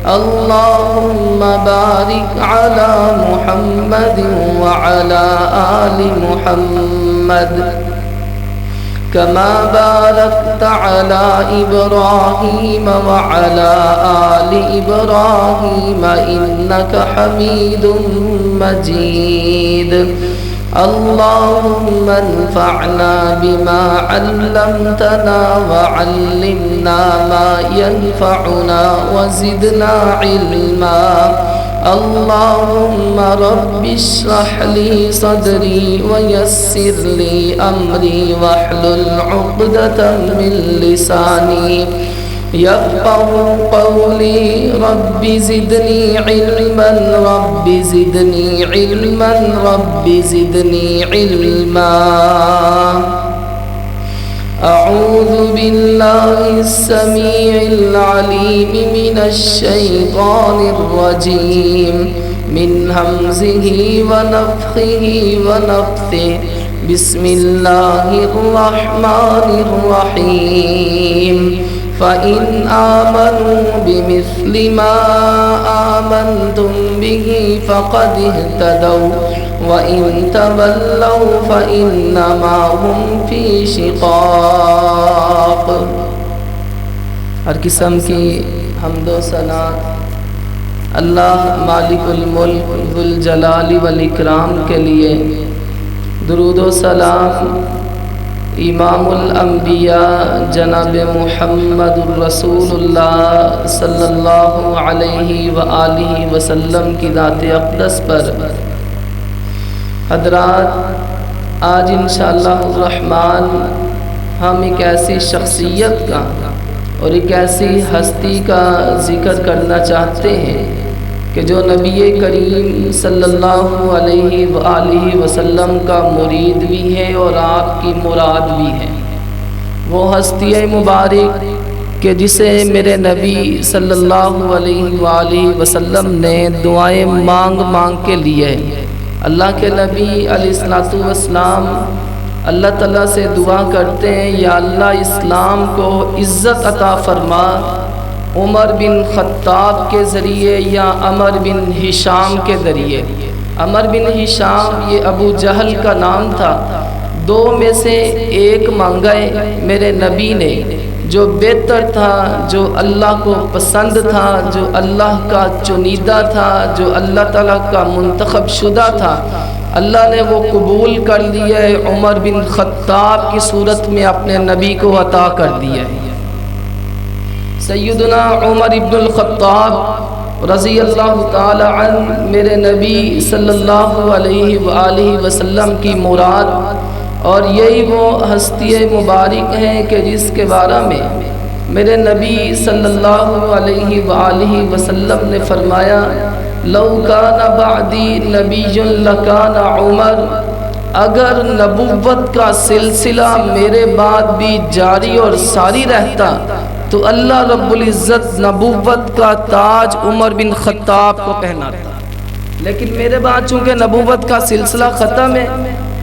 اللهم بارك على محمد وعلى آل محمد كما باركت على إبراهيم وعلى آل إبراهيم إنك حميد مجيد اللهم انفعنا بما علمتنا وعلمنا ما ينفعنا وزدنا علما اللهم رب اشرح لي صدري ويسر لي أمري واحلل عقدة من لساني يفقه قولي رب زدني علما رب زدني علما رب زدني علما أعوذ بالله السميع العليم من الشيطان الرجيم من همزه ونفخه ونفثه بسم الله الرحمن الرحيم فإن آمنوا بمثل ما آمنتم به فقد اهتدوا وإن تولوا فإنما هم في شقاق۔ ہر قسم کی حمد و ثنا اللہ مالک الملک ذو الجلال والاکرام کے لیے، درود و سلام امام الانبیاء جناب محمد الرسول اللہ صلی اللہ علیہ وآلہ وسلم کی ذات اقدس پر۔ حضرات، آج انشاءاللہ الرحمن ہم ایک ایسی شخصیت کا اور ایک ایسی ہستی کا ذکر کرنا چاہتے ہیں کہ جو نبی کریم صلی اللہ علیہ وآلہ وسلم کا مرید بھی ہے اور آپ کی مراد بھی ہے۔ وہ ہستی مبارک کہ جسے میرے نبی صلی اللہ علیہ وآلہ وسلم نے دعائیں مانگ مانگ کے لیے، اللہ کے نبی علیہ السلام اللہ تعالیٰ سے دعا کرتے ہیں، یا اللہ اسلام کو عزت عطا فرما، عمر بن خطاب کے ذریعے یا عمر بن ہشام کے ذریعے۔ عمر بن ہشام یہ ابو جہل کا نام تھا، دو میں سے ایک مانگائے میرے نبی نے، جو بہتر تھا، جو اللہ کو پسند تھا، جو اللہ کا چنیدہ تھا، جو اللہ تعالیٰ کا منتخب شدہ تھا، اللہ نے وہ قبول کر لیا ہے، عمر بن خطاب کی صورت میں اپنے نبی کو عطا کر دیا ہے۔ سیدنا عمر ابن الخطاب رضی اللہ تعالی عنہ میرے نبی صلی اللہ علیہ وآلہ وسلم کی مراد، اور یہی وہ ہستی مبارک ہیں کہ جس کے بارے میں میرے نبی صلی اللہ علیہ وآلہ وسلم نے فرمایا، لو کان بعدی نبی لکان عمر، اگر نبوت کا سلسلہ میرے بعد بھی جاری اور ساری رہتا تو اللہ رب العزت نبوت کا تاج عمر بن خطاب کو پہناتا، لیکن میرے بعد چونکہ نبوت کا سلسلہ ختم ہے،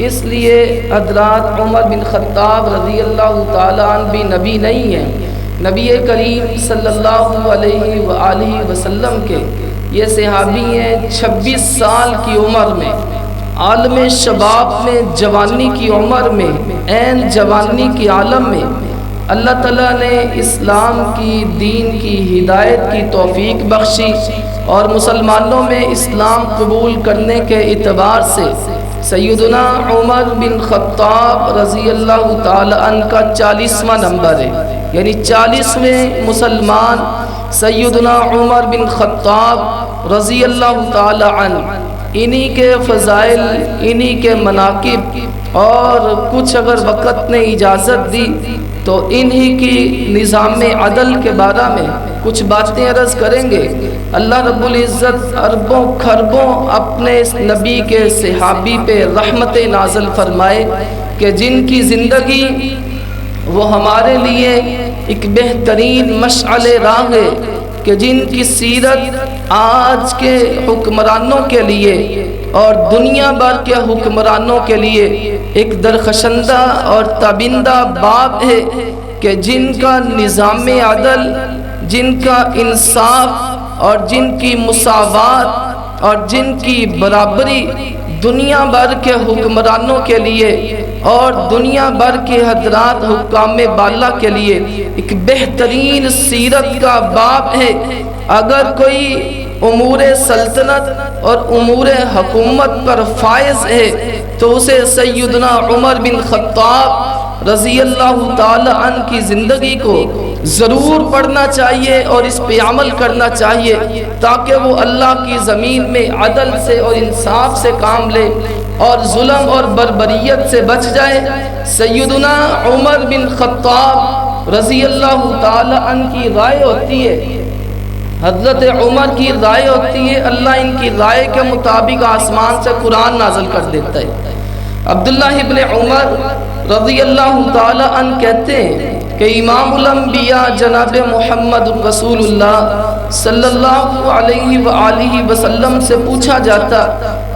اس لیے حضرات عمر بن خطاب رضی اللہ تعالیٰ عنہ بھی نبی نہیں ہیں۔ نبی کریم صلی اللہ علیہ وآلہ وسلم کے یہ صحابی ہیں، 26 سال کی عمر میں، عالم شباب میں، جوانی کی عمر میں، عین جوانی کی عالم میں اللہ تعالیٰ نے اسلام کی دین کی ہدایت کی توفیق بخشی، اور مسلمانوں میں اسلام قبول کرنے کے اعتبار سے سیدنا عمر بن خطاب رضی اللہ تعالی عنہ کا 40واں نمبر ہے، یعنی 40ویں مسلمان سیدنا عمر بن خطاب رضی اللہ تعالی عنہ۔ انہی کے فضائل، انہی کے مناقب، اور کچھ اگر وقت نے اجازت دی تو انہی کی نظام عدل کے بارے میں کچھ باتیں عرض کریں گے۔ اللہ رب العزت اربوں خربوں اپنے اس نبی کے صحابی پہ رحمت نازل فرمائے کہ جن کی زندگی وہ ہمارے لیے ایک بہترین مشعل راہ ہے، کہ جن کی سیرت آج کے حکمرانوں کے لیے اور دنیا بھر کے حکمرانوں کے لیے ایک درخشندہ اور تابندہ باب ہے، کہ جن کا نظام عدل، جن کا انصاف اور جن کی مساوات اور جن کی برابری دنیا بھر کے حکمرانوں کے لیے اور دنیا بھر کے حضرات حکام بالا کے لیے ایک بہترین سیرت کا باب ہے۔ اگر کوئی امور سلطنت اور امور حکومت پر فائز ہے تو اسے سیدنا عمر بن خطاب رضی اللہ تعالی عنہ کی زندگی کو ضرور پڑھنا چاہیے اور اس پہ عمل کرنا چاہیے، تاکہ وہ اللہ کی زمین میں عدل سے اور انصاف سے کام لے اور ظلم اور بربریت سے بچ جائے۔ سیدنا عمر بن خطاب رضی اللہ تعالی عنہ کی رائے ہوتی ہے، حضرت عمر کی رائے ہوتی ہے، اللہ ان کی رائے کے مطابق آسمان سے قرآن نازل کر دیتا ہے۔ عبداللہ ابن عمر رضی اللہ تعالی عنہ کہتے ہیں کہ امام الانبیاء جناب محمد رسول اللہ صلی اللہ علیہ وآلہ وسلم سے پوچھا جاتا،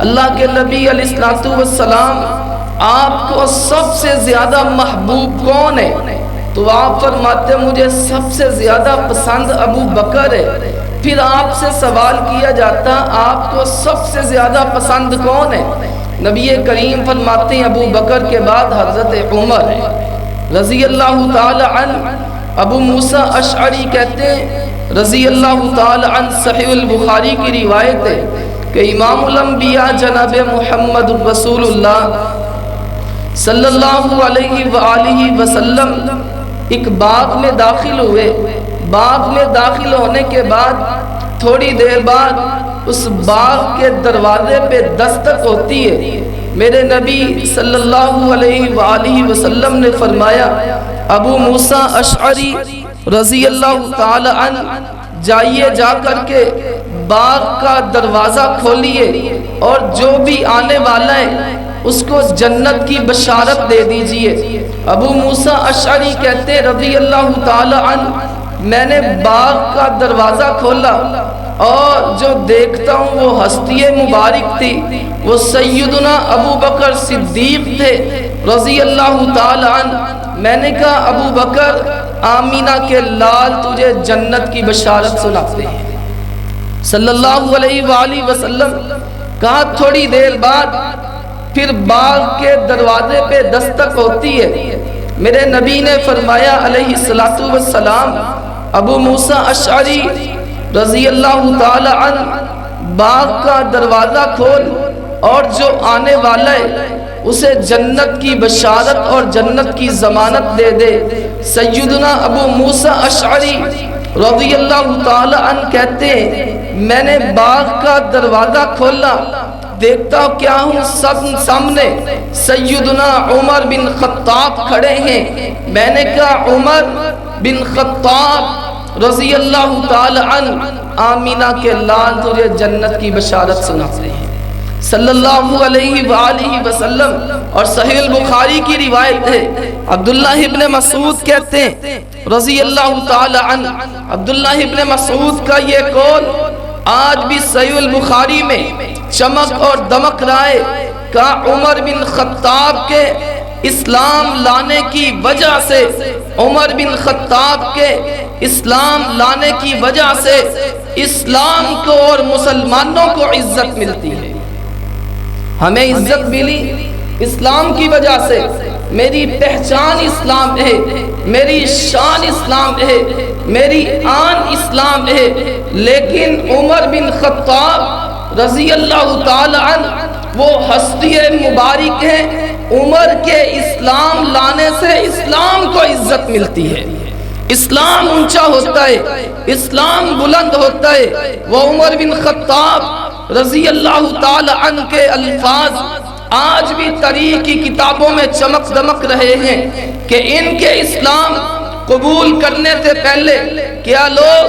اللہ کے نبی علیہ السلام آپ کو سب سے زیادہ محبوب کون ہے؟ تو آپ فرماتے مجھے سب سے زیادہ پسند ابو بکر ہے۔ پھر آپ سے سوال کیا جاتا آپ کو سب سے زیادہ پسند کون ہے؟ نبی کریم فرماتے ہیں ابو بکر کے بعد حضرت عمر ہے رضی اللہ تعالی عنہ۔ ابو موسیٰ اشعری کہتے ہیں رضی اللہ تعالی عنہ، صحیح البخاری کی روایت ہے کہ امام الانبیاء جناب محمد رسول اللہ صلی اللہ علیہ وآلہ وسلم ایک باغ میں داخل ہوئے۔ باغ میں داخل ہونے کے بعد تھوڑی دیر بعد اس باغ کے دروازے پہ دستک ہوتی ہے۔ میرے نبی صلی اللہ علیہ وآلہ وسلم نے فرمایا ابو موسیٰ اشعری رضی اللہ تعالی عنہ جائیے، جا کر کے باغ کا دروازہ کھولیے اور جو بھی آنے والا ہے اس کو جنت کی بشارت دے دیجئے۔ ابو موسیٰ اشعری کہتے رضی اللہ تعالی عنہ میں نے باغ کا دروازہ کھولا اور جو دیکھتا ہوں وہ ہستی مبارک تھی، وہ سیدنا ابو بکر صدیق تھے رضی اللہ تعالی عنہ۔ میں نے کہا ابو بکر آمینہ کے لال تجھے جنت کی بشارت سناتے ہیں صلی اللہ علیہ وآلہ وسلم۔ کہا تھوڑی دیر بعد پھر باغ کے دروازے پہ دستک ہوتی ہے۔ میرے نبی نے فرمایا علیہ السلام ابو موسیٰ اشعری رضی اللہ تعالی عنہ باغ کا دروازہ کھول اور جو آنے والا ہے اسے جنت کی بشارت اور جنت کی ضمانت دے دے۔ سیدنا ابو موسیٰ اشعری رضی اللہ تعالی عنہ کہتے ہیں میں نے باغ کا دروازہ کھولا، دیکھتا ہوں کیا ہوں سب سامنے سیدنا عمر بن خطاب کھڑے ہیں۔ میں نے کہا عمر بن خطاب رضی اللہ تعالی عنہ آمینہ کے لال تجھے جنت کی بشارت سناتے ہیں صلی اللہ علیہ وآلہ وسلم۔ اور صحیح البخاری کی روایت ہے عبداللہ ابن مسعود کہتے ہیں رضی اللہ تعالی عنہ، عبداللہ ابن مسعود کا یہ قول آج بھی صحیح البخاری میں چمک اور دمک رہا ہے کہ عمر بن خطاب کے اسلام لانے کی وجہ سے، عمر بن خطاب کے اسلام لانے کی وجہ سے اسلام کو اور مسلمانوں کو عزت ملتی ہے۔ ہمیں عزت ملی اسلام کی وجہ سے، میری پہچان اسلام ہے، میری شان اسلام ہے، میری آن اسلام ہے۔ لیکن عمر بن خطاب رضی اللہ تعالی عنہ وہ ہستی مبارک ہیں، عمر کے اسلام لانے سے اسلام کو عزت ملتی ہے، اسلام اونچا ہوتا ہے، اسلام بلند ہوتا ہے۔ وہ عمر بن خطاب رضی اللہ تعالی عنہ کے الفاظ آج بھی تاریخ کی کتابوں میں چمک دمک رہے ہیں کہ ان کے اسلام قبول کرنے سے پہلے کیا لوگ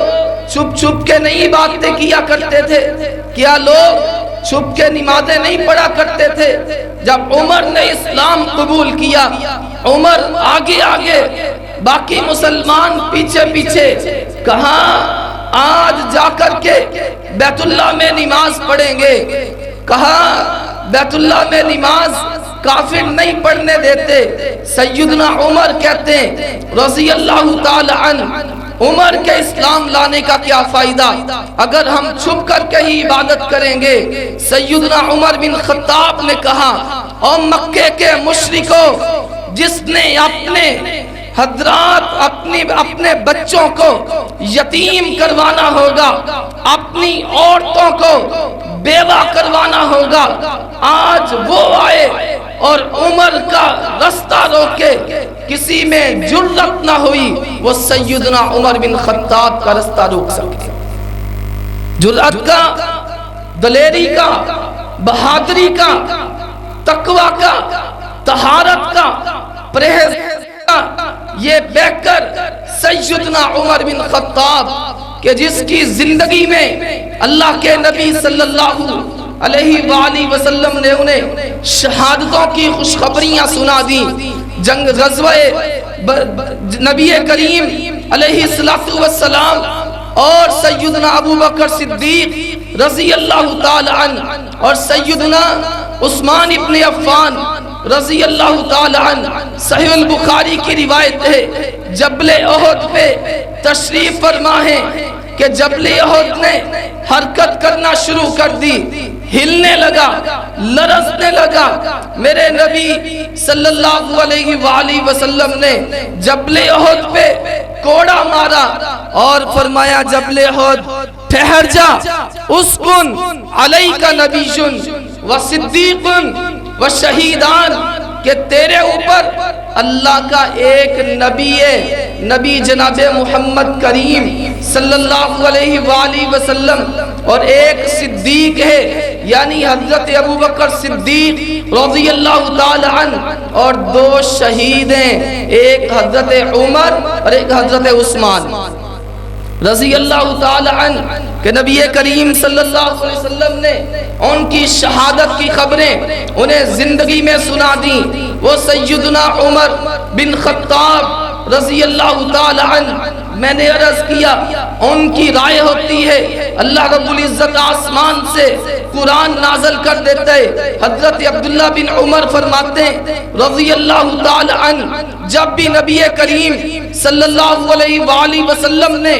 چھپ چھپ کے نہیں باتیں کیا کرتے تھے؟ کیا لوگ چھپ کے نمازیں نہیں پڑھا کرتے تھے؟ جب عمر نے اسلام قبول کیا، عمر آگے آگے، باقی مسلمان پیچھے پیچھے، کہاں آج جا کر کے بیت اللہ میں نماز پڑھیں گے، کہاں بیت اللہ میں نماز کافر نہیں پڑھنے دیتے۔ سیدنا عمر کہتے ہیں رضی اللہ تعالی عنہ عمر کے اسلام لانے کا کیا فائدہ اگر ہم چھپ کر کے ہی عبادت کریں گے؟ سیدنا عمر بن خطاب نے کہا، اور مکے کے مشرکوں، جس نے اپنے حضرات اپنے بچوں کو یتیم کروانا ہوگا، اپنی عورتوں کو بیوہ کروانا ہوگا، آج وہ آئے اور عمر کا رستہ روکے، کسی میں جرأت نہ ہوئی وہ سیدنا عمر بن خطاب کا رستہ روک سکے۔ جرأت کا، دلیری کا، بہادری کا، تقوی کا، طہارت کا، پرہیز کا، یہ بیٹھ کر سیدنا عمر بن خطاب کہ جس کی زندگی میں اللہ کے نبی صلی اللہ علیہ وآلہ وسلم نے انہیں شہادتوں کی خوشخبریاں سنا دی، جنگ غزوہ نبی کریم علیہ السلام اور سیدنا ابو بکر صدیق رضی اللہ تعالی عنہ اور سیدنا عثمان ابن عفان رضی اللہ تعالی عنہ، صحیح البخاری کی روایت ہے، جبل احد پہ تشریف فرما ہے کہ جبل احد نے حرکت کرنا شروع کر دی، ہلنے لگا، لرزنے لگا۔ میرے نبی صلی اللہ علیہ وآلہ وسلم نے جبل احد پہ کوڑا مارا اور فرمایا، جبل احد ٹھہر جا، اسکن علیک نبی و صدیق و شہیدان، کہ تیرے اوپر اللہ کا ایک نبی ہے، نبی جناب محمد کریم صلی اللہ علیہ وآلہ وسلم، اور ایک صدیق ہے یعنی حضرت ابو بکر صدیق رضی اللہ تعالی عنہ، اور دو شہید ہیں، ایک حضرت عمر اور ایک حضرت عثمان رضی اللہ تعالی عنہ، کہ نبی کریم صلی اللہ علیہ وسلم نے ان کی شہادت کی خبریں انہیں زندگی میں سنا دی۔ وہ سیدنا عمر بن خطاب رضی اللہ تعالی عنہ، میں نے عرض کیا ان کی رائے ہوتی ہے، اللہ رب العزت آسمان سے قرآن نازل کر دیتے ہیں۔ حضرت عبداللہ بن عمر فرماتے ہیں رضی اللہ تعالی عنہ، جب بھی نبی کریم صلی اللہ علیہ وآلہ وسلم نے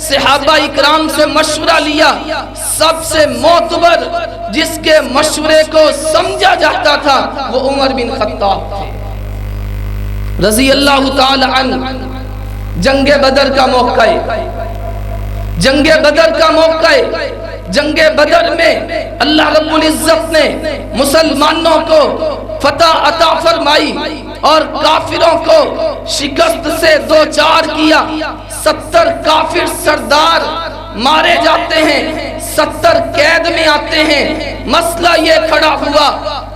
صحابہ اکرام سے مشورہ لیا، سب سے معتبر جس کے مشورے کو سمجھا جاتا تھا وہ عمر بن خطاب تھے رضی اللہ تعالی عنہ۔ جنگ بدر کا موقع ہے، جنگ بدر کا موقع ہے، جنگ بدر میں اللہ رب العزت نے مسلمانوں کو فتح عطا فرمائی اور کافروں کو شکست سے دوچار کیا۔ 70 کافر سردار مارے جاتے ہیں، 70 قید میں آتے ہیں۔ مسئلہ یہ کھڑا ہوا،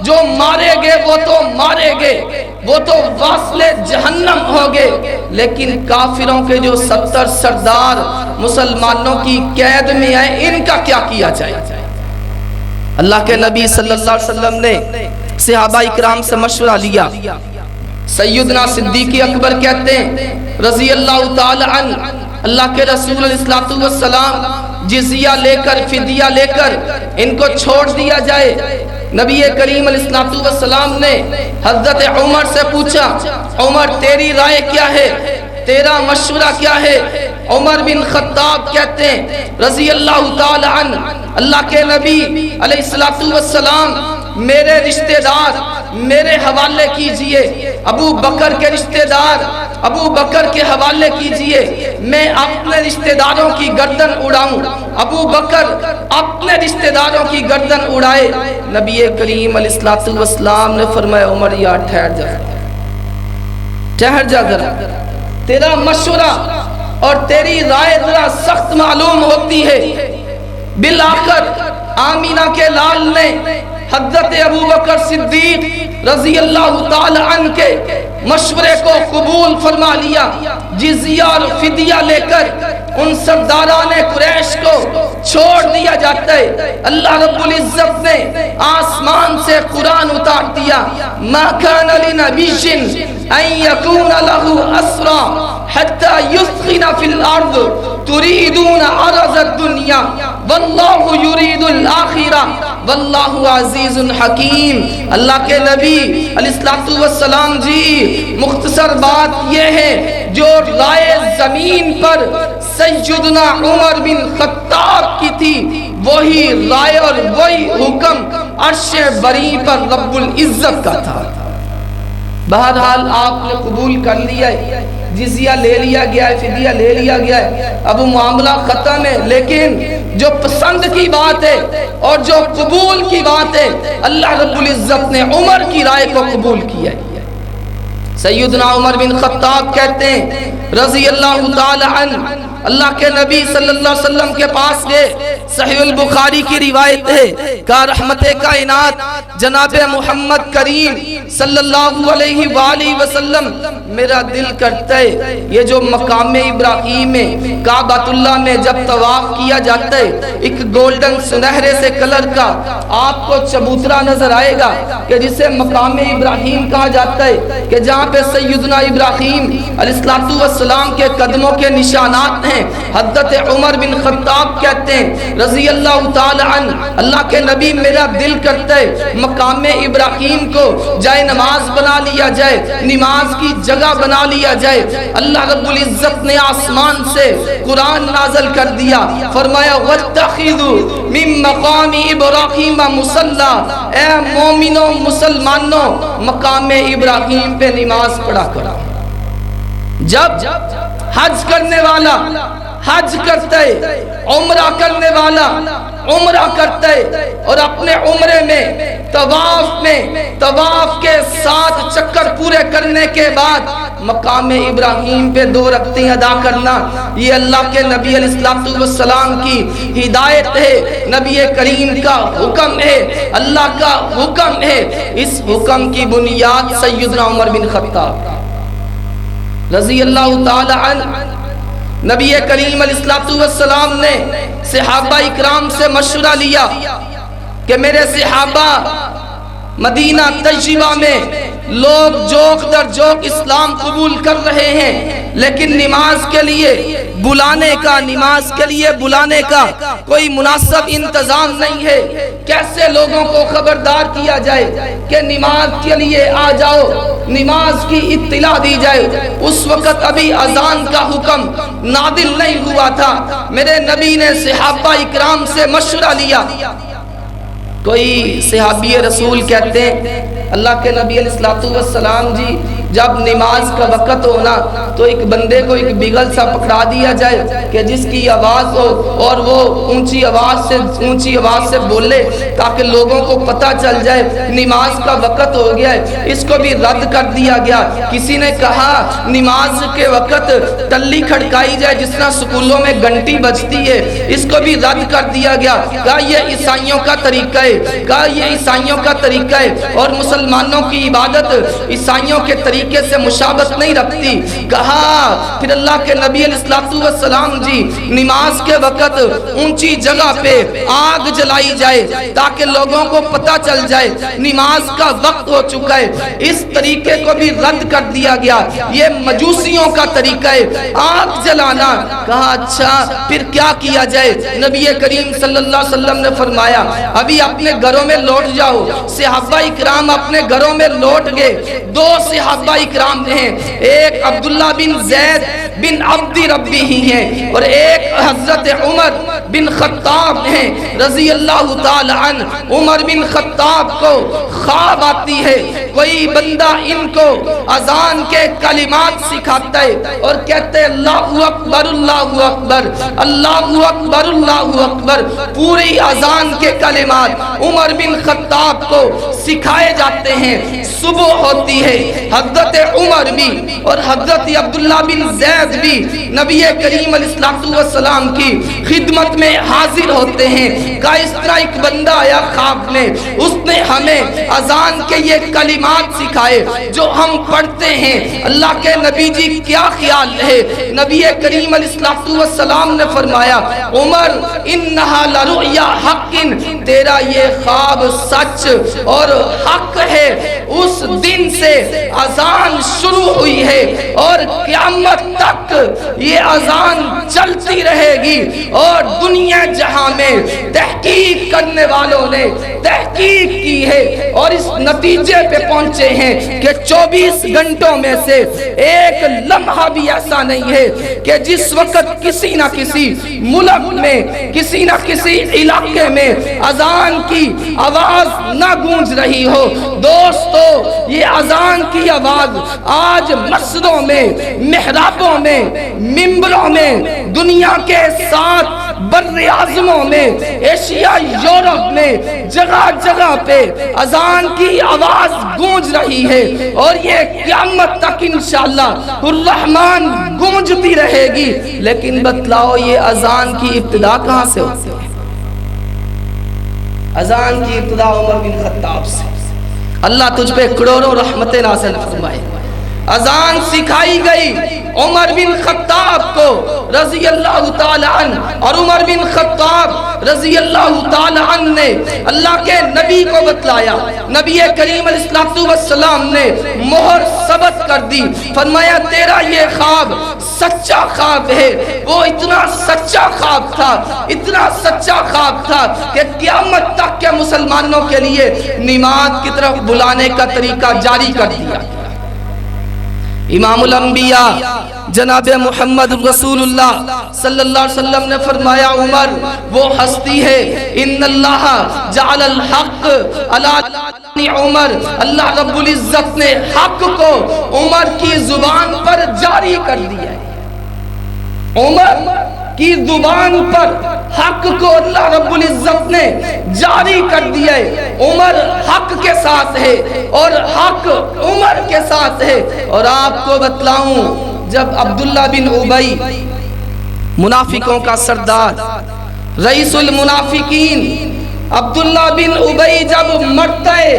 جو مارے گئے وہ تو مارے گئے، وہ تو واصل جہنم ہو گئے، لیکن کافروں کے جو 70 سردار مسلمانوں کی قید میں آئے، ان کا کیا کیا جائے؟ اللہ کے نبی صلی اللہ علیہ وسلم نے صحابہ اکرام سے مشورہ لیا۔ سیدنا صدیق اکبر کہتے ہیں رضی اللہ تعالی عنہ، اللہ کے رسول علیہ السلام جزیہ لے کر، فدیہ لے کر ان کو چھوڑ دیا جائے۔ نبی کریم علیہ السلام نے حضرت عمر سے پوچھا، عمر تیری رائے کیا ہے، تیرا مشورہ کیا ہے؟ عمر بن خطاب کہتے ہیں رضی اللہ تعالی عنہ، اللہ کے نبی علیہ السلام میرے رشتہ دار میرے حوالے کیجئے، ابو بکر کے رشتہ دار ابو بکر کے حوالے کیجئے، میں اپنے رشتہ داروں کی گردن اڑاؤں، ابو بکر اپنے رشتہ داروں کی گردن اڑائے۔ نبی کریم علیہ السلام نے فرمایا، عمر یار ٹھہر جا، ٹھہر جا ذرا، تیرا مشورہ اور تیری رائے ذرا سخت معلوم ہوتی ہے۔ بالآخر آمینہ کے لال نے حضرت ابو بکر صدیق رضی اللہ تعالی عنہ کے مشورے کو قبول فرما لیا، جزیہ اور فدیہ لے کر ان سرداران قریش کو چھوڑ دیا جاتا ہے۔ اللہ رب العزت نے آسمان سے قرآن اتار دیا، ما کان لنبی ان یکون له اسرا حتی یثخن فی الارض تریدون عرض الدنیا واللہ یرید الآخرہ واللہ عزیز حکیم۔ اللہ کے نبی علیہ السلام جی مختصر بات یہ ہے جو رائے زمین پر سیدنا عمر بن خطاب کی تھی وہی رائے اور وہی حکم عرش بری پر رب العزت کا تھا۔ بہرحال آپ نے قبول کر لیا ہے، جزیہ لے لیا گیا ہے، فدیہ لے لیا گیا ہے، اب معاملہ ختم ہے۔ لیکن جو پسند کی بات ہے اور جو قبول کی بات ہے، اللہ رب العزت نے عمر کی رائے کو قبول کیا ہے۔ سیدنا عمر بن خطاب کہتے ہیں رضی اللہ تعالی عنہ، اللہ کے نبی صلی اللہ علیہ وسلم کے پاس گئے، صحیح البخاری کی روایت ہے کہ رحمت کائنات جناب محمد کریم صلی اللہ علیہ وآلہ وسلم میرا دل کرتا ہے یہ جو مقام ابراہیم میں کعبۃ اللہ میں جب طواف کیا جاتا ہے ایک گولڈن سنہرے سے کلر کا آپ کو چبوترا نظر آئے گا کہ جسے مقام ابراہیم کہا جاتا ہے کہ جہاں پہ سیدنا ابراہیم علیہ السلام کے قدموں کے نشانات ہیں۔ حضرت عمر بن خطاب کہتے ہیں رضی اللہ تعالی عنہ، اللہ کے نبی میرا دل کرتا ہے مقام ابراہیم کو جائے نماز بنا لیا جائے، نماز کی جگہ بنا لیا جائے۔ اللہ رب العزت نے آسمان سے قرآن نازل کر دیا، فرمایا وَاتَّخِذُوا مِن مَقَامِ إِبْرَاهِيمَ مُصَلَّى، اے مومنوں مسلمانوں مقام ابراہیم پہ نماز پڑھا کرو۔ جب حج کرنے والا حج کرتا ہے، عمرہ کرنے والا عمرہ کرتا ہے اور اپنے عمرے میں طواف کے 7 چکر پورے کرنے کے بعد مقام ابراہیم پہ 2 رکعتیں ادا کرنا، یہ اللہ کے نبی علیہ السلام کی ہدایت ہے، نبی کریم کا حکم ہے، اللہ کا حکم ہے۔ اس حکم کی بنیاد سیدنا عمر بن خطاب رضی اللہ تعالی عنہ، نبی کریم علیہ السلام نے صحابہ اکرام سے مشورہ لیا کہ میرے صحابہ مدینہ طیبہ میں لوگ جوک در جوک اسلام قبول کر رہے ہیں، لیکن نماز کے لیے بلانے کا کوئی مناسب انتظام نہیں ہے۔ کیسے لوگوں کو خبردار کیا جائے کہ نماز کے لیے آ جاؤ، نماز کی اطلاع دی جائے؟ اس وقت ابھی اذان کا حکم نازل نہیں ہوا تھا۔ میرے نبی نے صحابہ اکرام سے مشورہ لیا۔ کوئی صحابی رسول کہتے ہیں اللہ کے نبی علیہ السلام جی جب نماز کا وقت ہونا تو ایک بندے کو ایک بگل سا پکڑا دیا جائے کہ جس کی آواز ہو اور وہ اونچی آواز سے بولے تاکہ لوگوں کو پتہ چل جائے نماز کا وقت ہو گیا ہے۔ اس کو بھی رد کر دیا گیا۔ کسی نے کہا نماز کے وقت ٹلی کھڑکائی جائے جس طرح سکولوں میں گھنٹی بجتی ہے، اس کو بھی رد کر دیا گیا۔ کہا یہ عیسائیوں کا طریقہ ہے اور مسلمانوں کی عبادت عیسائیوں کے طریقے سے مشابہت نہیں رکھتی۔ کہا پھر اللہ کے نبی علیہ السلام جی نماز کے وقت اونچی جگہ پہ آگ جلائی جائے تاکہ لوگوں کو پتہ چل جائے نماز کا وقت ہو چکا ہے۔ اس طریقے کو بھی رد کر دیا گیا، یہ مجوسیوں کا طریقہ ہے آگ جلانا۔ کہا اچھا پھر کیا کیا جائے؟ نبی کریم صلی اللہ علیہ وسلم نے فرمایا ابھی اپنے گھروں میں لوٹ جاؤ۔ صحابہ اکرام اپنے گھروں میں لوٹ گئے۔ 2 صحابہ اکرام ہیں، ایک عبداللہ بن زید بن عبد ربی ہی ہیں اور ایک حضرت عمر بن خطاب ہیں رضی اللہ تعالی عنہ۔ عمر بن خطاب کو خواب آتی ہے، کوئی بندہ ان کو اذان کے کلمات سکھاتا ہے اور کہتے ہیں اللہ اکبر اللہ اکبر اللہ اکبر اللہ اکبر۔ پوری اذان کے کلمات عمر بن خطاب کو سکھائے جاتے ہیں۔ صبح ہوتی ہے، حضرت عمر بھی اور حضرت عبداللہ بن زید بھی نبی کریم علیہ السلام کی خدمت میں حاضر ہوتے ہیں۔ کہا اس طرح ایک بندہ آیا خواب میں، اس نے ہمیں اذان کے یہ کلمات سکھائے جو ہم پڑھتے ہیں۔ اللہ کے نبی جی کیا خیال ہے؟ نبی کریم علیہ السلام نے فرمایا عمر انہا لرؤیا حق، تیرا یہ خواب سچ اور حق ہے۔ اس دن سے اذان شروع ہوئی ہے اور قیامت تک تک یہ اذان چلتی رہے گی، اور دنیا جہاں میں تحقیق کرنے والوں نے تحقیق کی ہے اور اس نتیجے پہ پہنچے ہیں کہ 24 گھنٹوں میں سے ایک لمحہ بھی ایسا نہیں ہے کہ جس وقت کسی نہ کسی ملک میں، کسی نہ کسی علاقے میں اذان کی آواز نہ گونج رہی ہو۔ دوستو، یہ اذان کی آواز آج مسجدوں میں، محرابوں میں، منبروں میں، دنیا کے 7 بر اعظموں میں، ایشیا، یورپ میں، جگہ جگہ پہ اذان کی آواز گونج رہی ہے، اور یہ قیامت تک انشاءاللہ الرحمن گونجتی رہے گی۔ لیکن بتلاؤ یہ اذان کی ابتدا کہاں سے ہوتی ہے؟ اذان کی ابتدا عمر بن خطاب سے۔ اللہ تجھ پہ کروڑوں رحمتیں نازل فرمائے۔ اذان سکھائی گئی عمر بن خطاب کو رضی اللہ تعالی عنہ، اور عمر بن خطاب رضی اللہ تعالی عنہ نے اللہ کے نبی کو بتلایا۔ نبی کریم علیہ السلام نے مہر ثبت کر دی، فرمایا تیرا یہ خواب سچا خواب ہے۔ وہ اتنا سچا خواب تھا، اتنا سچا خواب تھا کہ قیامت تک کے مسلمانوں کے لیے نماز کی طرف بلانے کا طریقہ جاری کر دیا۔ امام الانبیاء جناب محمد رسول اللہ صلی اللہ علیہ وسلم نے فرمایا عمر وہ ہستی ہے، ان اللہ جعل الحق علی عمر، اللہ رب العزت نے حق کو عمر کی زبان پر جاری کر دیا ہے۔ عمر کی زبان پر حق کو اللہ رب العزت نے جاری کر دیا ہے۔ عمر حق کے ساتھ ہے اور حق عمر کے ساتھ ہے۔ اور آپ کو بتلاؤں، جب عبداللہ بن ابی، منافقوں کا سردار، رئیس المنافقین، عبداللہ بن ابی جب مرتا ہے،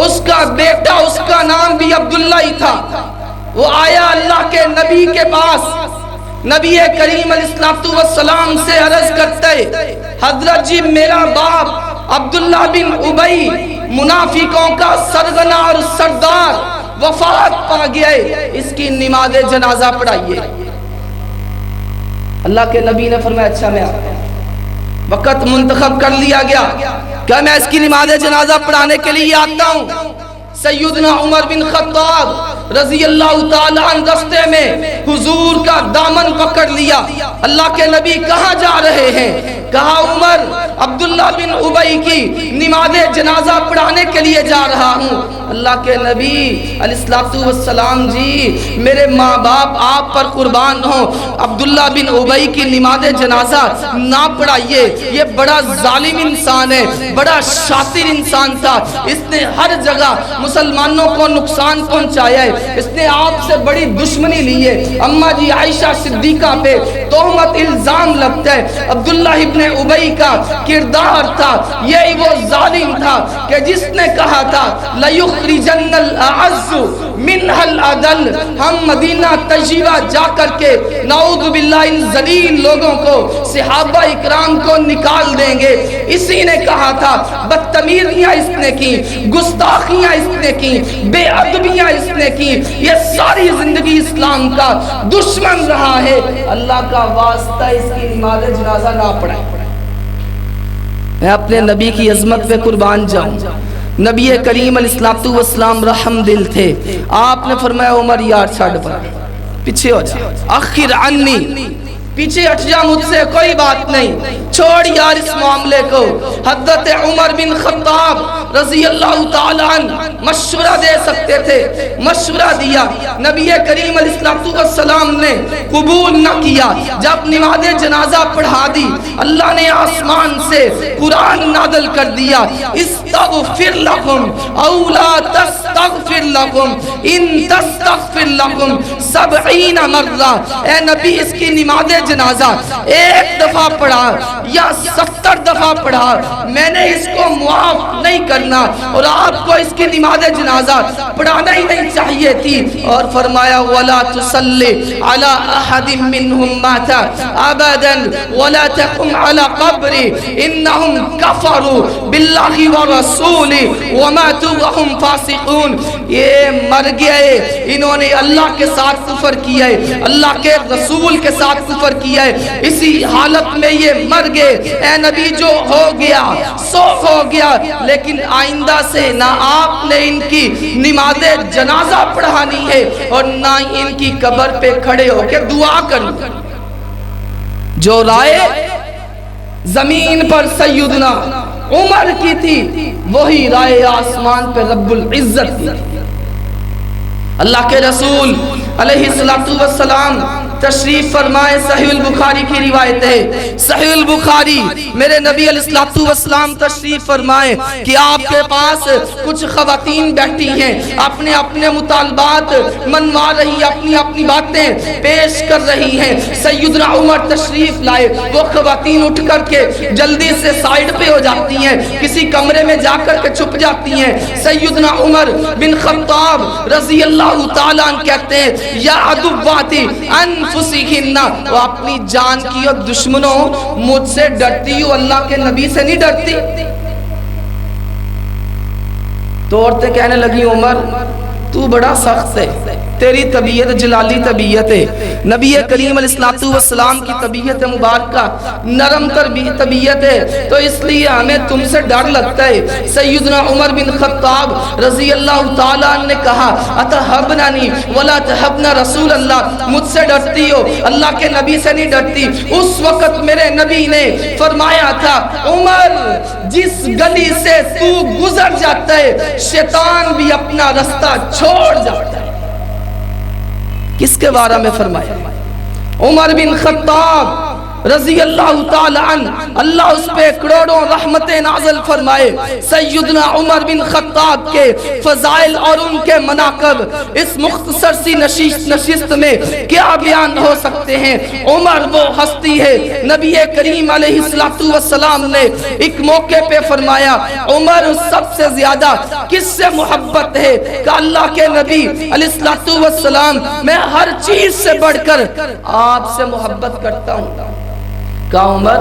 اس کا بیٹا، اس کا نام بھی عبداللہ ہی تھا، وہ آیا اللہ کے نبی کے پاس، نبی کریم علیہ السلام سے عرض کرتے حضرت جی میرا باپ عبداللہ بن ابی منافقوں کا سرغنہ اور سردار وفات پا گیا ہے، اس کی نماز جنازہ پڑھائیے۔ اللہ کے نبی نے فرمایا اچھا میں آتا ہوں۔ وقت منتخب کر لیا گیا کہ میں اس کی نماز جنازہ پڑھانے کے لیے آتا ہوں۔ سیدنا عمر بن خطاب رضی اللہ تعالیٰ عنہ رستے میں حضور کا دامن پکڑ لیا۔ اللہ کے نبی کہاں جا رہے ہیں؟ کہا عمر عبداللہ بن ابی کی نماز جنازہ پڑھانے کے لیے جا رہا ہوں۔ اللہ کے نبی علیہ السلام جی میرے ماں باپ آپ پر قربان ہوں، عبداللہ بن ابی کی نماز جنازہ نہ پڑھائیے، یہ بڑا ظالم انسان ہے، بڑا شاطر انسان تھا، اس نے ہر جگہ مسلمانوں کو نقصان پہنچایا ہے، اس نے آپ سے بڑی دشمنی لی ہے۔ اماں جی عائشہ صدیقہ پہ تہمت الزام لگتا ہے۔ عبداللہ ابن ابی کا کردار تھا، یہی وہ ظالم تھا کہ جس نے کہا تھا لَيُخْرِجَنَّ الْأَعَزُّ مِنْهَا الْأَذَلُّ، ہم مدینہ طیبہ جا کر کے نعوذ باللہ ان ذلیل لوگوں کو، صحابہ اکرام کو نکال دیں گے۔ اسی نے کہا تھا بدتمیزیاں اس نے کی، گستاخیاں اس نے کی، بے ادبیاں اس نے کی، یہ ساری زندگی اسلام کا دشمن رہا ہے۔ اللہ کا واسطہ اس کی نماز جنازہ نہ پڑھائے۔ میں اپنے نبی کی عظمت پہ قربان جاؤں۔ نبی کریم علیہ السلام رحم دل تھے، آپ نے فرمایا عمر یار چھڑ پر پیچھے ہو جا، اخر عنی، پیچھے ہٹ جا، مجھ سے کوئی بات نہیں، چھوڑ یار اس معاملے کو۔ حضرت عمر بن خطاب رضی اللہ تعالیٰ عنہ مشورہ دے سکتے تھے، مشورہ دیا، نبی کریم علیہ السلام نے قبول نہ کیا۔ جب نماز جنازہ پڑھا دی، اللہ نے آسمان سے قرآن نازل کر دیا، استغفر لکم او لا تستغفر لکم ان تستغفر لکم 70 مرہ، اے نبی اس کی نماز جنازہ ایک دفعہ پڑھا یا 70 دفعہ پڑھا، میں نے اس کو معاف نہیں کرنا اور آپ کو اس کی نماز جنازہ پڑھانا ہی نہیں چاہیے تھی۔ اور فرمایا وَلَا تُصَلِّ عَلَىٰ أَحَدٍ مِّنْهُمْ مَاتَ أَبَدًا وَلَا تَقُمْ عَلَىٰ قَبْرِ إِنَّهُمْ كَفَرُوا بِاللَّهِ وَرَسُولِهِ وَمَاتُوا وَهُمْ فَاسِقُونَ۔ یہ مر گئے، انہوں نے اللہ کے ساتھ کفر کیا ہے، اللہ کے رسول کے ساتھ کفر کیا ہے، اسی حالت میں یہ مر گئے۔ اے نبی جو ہو گیا سو ہو گیا، لیکن آئندہ سے نہ آپ نے ان کی نماز جنازہ پڑھانی ہے اور نہ ان کی قبر پہ کھڑے ہو کے دعا کرنی۔ جو رائے زمین پر سیدنا عمر کی تھی وہی رائے آسمان پہ رب العزت کی تھی۔ اللہ کے رسول علیہ السلام تشریف فرمائے، صحیح البخاری کی روایت ہے، صحیح البخاری، میرے نبی علیہ السلام تشریف فرمائے کہ آپ کے پاس کچھ خواتین بیٹھی ہیں، اپنے اپنے مطالبات منوا رہی، اپنی اپنی باتیں پیش کر رہی ہیں۔ سیدنا عمر تشریف لائے، وہ خواتین اٹھ کر کے جلدی سے سائیڈ پہ ہو جاتی ہیں، کسی کمرے میں جا کر کے چھپ جاتی ہیں۔ سیدنا عمر بن خطاب رضی اللہ تعالیٰ عنہ کہتے ہیں یا عدواتی انفسہن، وہ اپنی جان کی اور دشمنوں مجھ سے ڈرتی ہو، اللہ کے نبی سے نہیں ڈرتی۔ تو عورتیں کہنے لگی عمر تو بڑا سخت ہے، تیری طبیعت جلالی طبیعت ہے، نبی کریم علیہ السلام کی طبیعت مبارکہ نرم طبیعت ہے، تو اس لیے ہمیں تم سے ڈر لگتا ہے۔ سیدنا عمر بن خطاب رضی اللہ تعالیٰ عنہ نے کہا اتحبنانی ولا تحبن رسول اللہ، مجھ سے ڈرتی ہو اللہ کے نبی سے نہیں ڈرتی۔ اس وقت میرے نبی نے فرمایا تھا عمر جس گلی سے تو گزر جاتا ہے شیطان بھی اپنا رستہ چھوڑ جاتا ہے۔ کس کے بارے میں فرمایا؟ عمر بن خطاب رضی اللہ تعالی عنہ، اللہ اس پہ کروڑوں رحمتیں نازل فرمائے۔ سیدنا عمر بن خطاب کے فضائل اور ان کے مناقب اس مختصر سی نشست میں کیا بیان ہو سکتے ہیں۔ عمر وہ ہستی ہے، نبی کریم علیہ السلام نے ایک موقع پہ فرمایا عمر سب سے زیادہ کس سے محبت ہے؟ کہ اللہ کے نبی علیہ السلام میں ہر چیز سے بڑھ کر آپ سے محبت کرتا ہوں۔ کہ عمر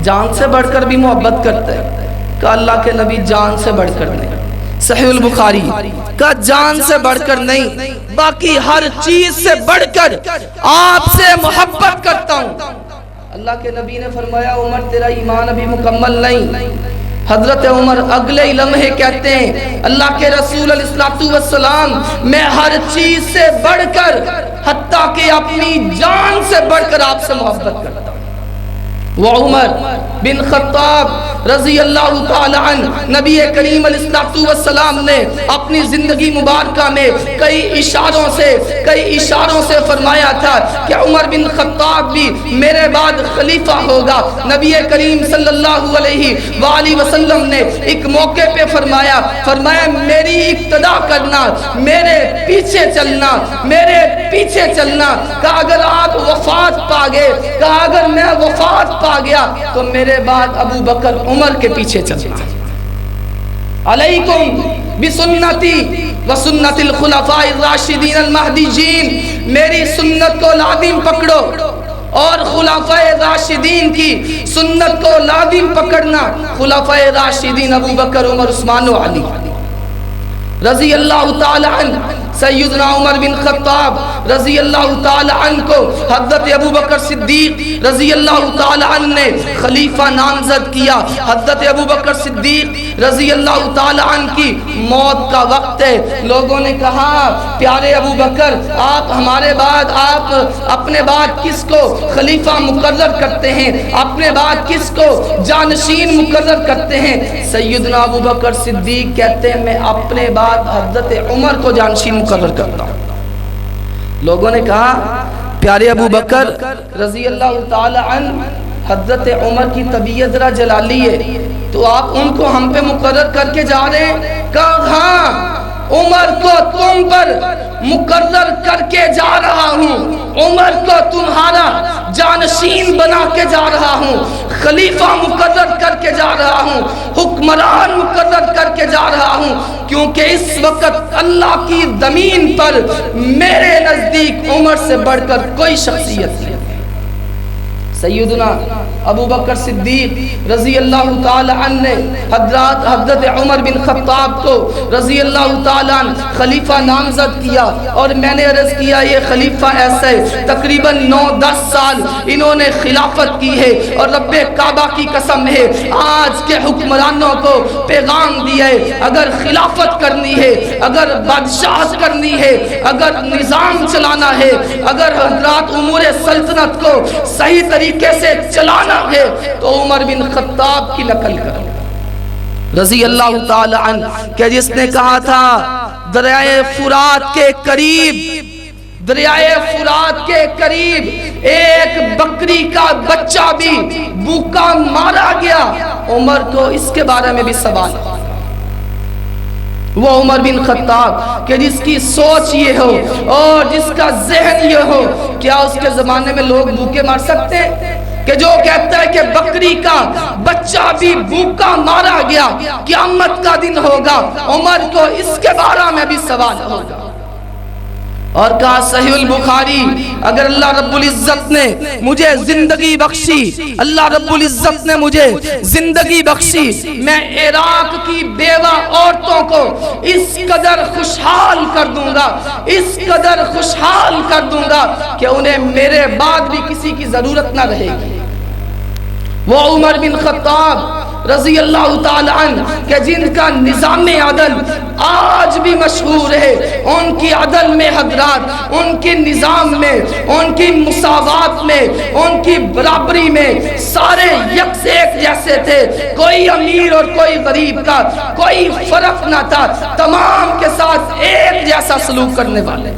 جان سے بڑھ کر بھی محبت کرتا ہے؟ کہ اللہ کے نبی جان سے بڑھ کر نہیں۔ صحیح البخاری کہ جان سے بڑھ کر نہیں، باقی ہر چیز سے بڑھ کر آپ سے محبت کرتا ہوں۔ اللہ کے نبی نے فرمایا عمر تیرا ایمان ابھی مکمل نہیں۔ حضرت عمر اگلے لمحے کہتے ہیں اللہ کے رسول علیہ السلام میں ہر چیز سے بڑھ کر حتیٰ کہ اپنی جان سے بڑھ کر آپ سے محبت کرتا ہوں۔ وہ عمر بن خطاب رضی اللہ تعالی عنہ نبی کریم علیہ السلام نے اپنی زندگی مبارکہ میں کئی اشاروں سے فرمایا تھا کہ عمر بن خطاب بھی میرے بعد خلیفہ ہوگا۔ نبی کریم صلی اللہ علیہ وآلہ وسلم نے ایک موقع پہ فرمایا میری اقتدا کرنا، میرے پیچھے چلنا، کہ اگر آپ وفات پا گئے، کہ اگر میں وفات پا گیا تو میرے بعد ابو بکر عمر کے پیچھے چلنا۔ علیکم بسنتی وسنت الخلفاء الراشدین المہدیین، میری سنت کو لازم پکڑو اور خلفاء راشدین کی سنت کو لازم پکڑنا۔ خلفاء راشدین ابو بکر عمر عثمان و علی رضی اللہ تعالی عنہ۔ سیدنا عمر بن خطاب رضی اللہ تعالی عنہ کو حضرت ابو بکر صدیق رضی اللہ تعالی عنہ نے خلیفہ نامزد کیا۔ حضرت ابو بکر صدیق رضی اللہ تعالی عنہ کی موت کا وقت ہے، لوگوں نے کہا پیارے ابو بکر آپ ہمارے بعد، آپ اپنے بعد کس کو خلیفہ مقرر کرتے ہیں، اپنے بعد کس کو جانشین مقرر کرتے ہیں؟ سیدنا ابو بکر صدیق کہتے ہیں میں اپنے بعد حضرت عمر کو جانشین مقرر کرتا ہوں۔ لوگوں نے کہا پیارے ابو بکر رضی اللہ تعالی عنہ حضرت عمر کی طبیعت ذرا جلالی ہے، تو آپ ان کو ہم پہ مقرر کر کے جا رہے ہیں؟ کہا ہاں عمر کو تم پر مقرر کر کے جا رہا ہوں، عمر کو تمہارا جانشین بنا کے جا رہا ہوں، خلیفہ مقرر کر کے جا رہا ہوں، حکمران مقرر کر کے جا رہا ہوں، کیونکہ اس وقت اللہ کی زمین پر میرے نزدیک عمر سے بڑھ کر کوئی شخصیت نہیں۔ سیدنا ابو بکر صدیق رضی اللہ تعالی عنہ نے حضرت عمر بن خطاب کو رضی اللہ تعالی عنہ خلیفہ نامزد کیا، اور میں نے عرض کیا یہ خلیفہ ایسے تقریباً 9-10 سال انہوں نے خلافت کی ہے، اور رب کعبہ کی قسم ہے آج کے حکمرانوں کو پیغام دیا ہے اگر خلافت کرنی ہے، اگر بادشاہت کرنی ہے، اگر نظام چلانا ہے، اگر حضرات امور سلطنت کو صحیح طریقے سے چلانا ہے تو عمر بن خطاب کی نقل کرو رضی اللہ تعالی عنہ، کہ جس نے کہا تھا دریائے فرات کے قریب، دریائے فرات کے قریب ایک بکری کا بچہ بھی بھوکا مارا گیا، عمر کو اس کے بارے میں بھی سوال ہے۔ وہ عمر بن خطاب کہ جس کی سوچ یہ ہو اور جس کا ذہن یہ ہو، کیا اس کے زمانے میں لوگ بھوکے مار سکتے ہیں؟ کہ جو کہتا ہے کہ بکری کا بچہ بھی بھوکا مارا گیا، قیامت کا دن ہوگا، عمر کو اس کے بارے میں بھی سوال ہوگا۔ اور کہا صحیح البخاری اگر اللہ رب العزت نے مجھے زندگی بخشی، اللہ رب العزت نے مجھے زندگی بخشی، میں عراق کی بیوہ عورتوں کو اس قدر خوشحال کر دوں گا، اس قدر خوشحال کر دوں گا کہ انہیں میرے بعد بھی کسی کی ضرورت نہ رہے گی۔ وہ عمر بن خطاب رضی اللہ تعالی عنہ کہ جن کا نظام عدل آج بھی مشہور ہے، ان کی عدل میں حضرات، ان کے نظام میں، ان کی مساوات میں، ان کی برابری میں سارے یک ایک جیسے تھے، کوئی امیر اور کوئی غریب کا کوئی فرق نہ تھا، تمام کے ساتھ ایک جیسا سلوک کرنے والے۔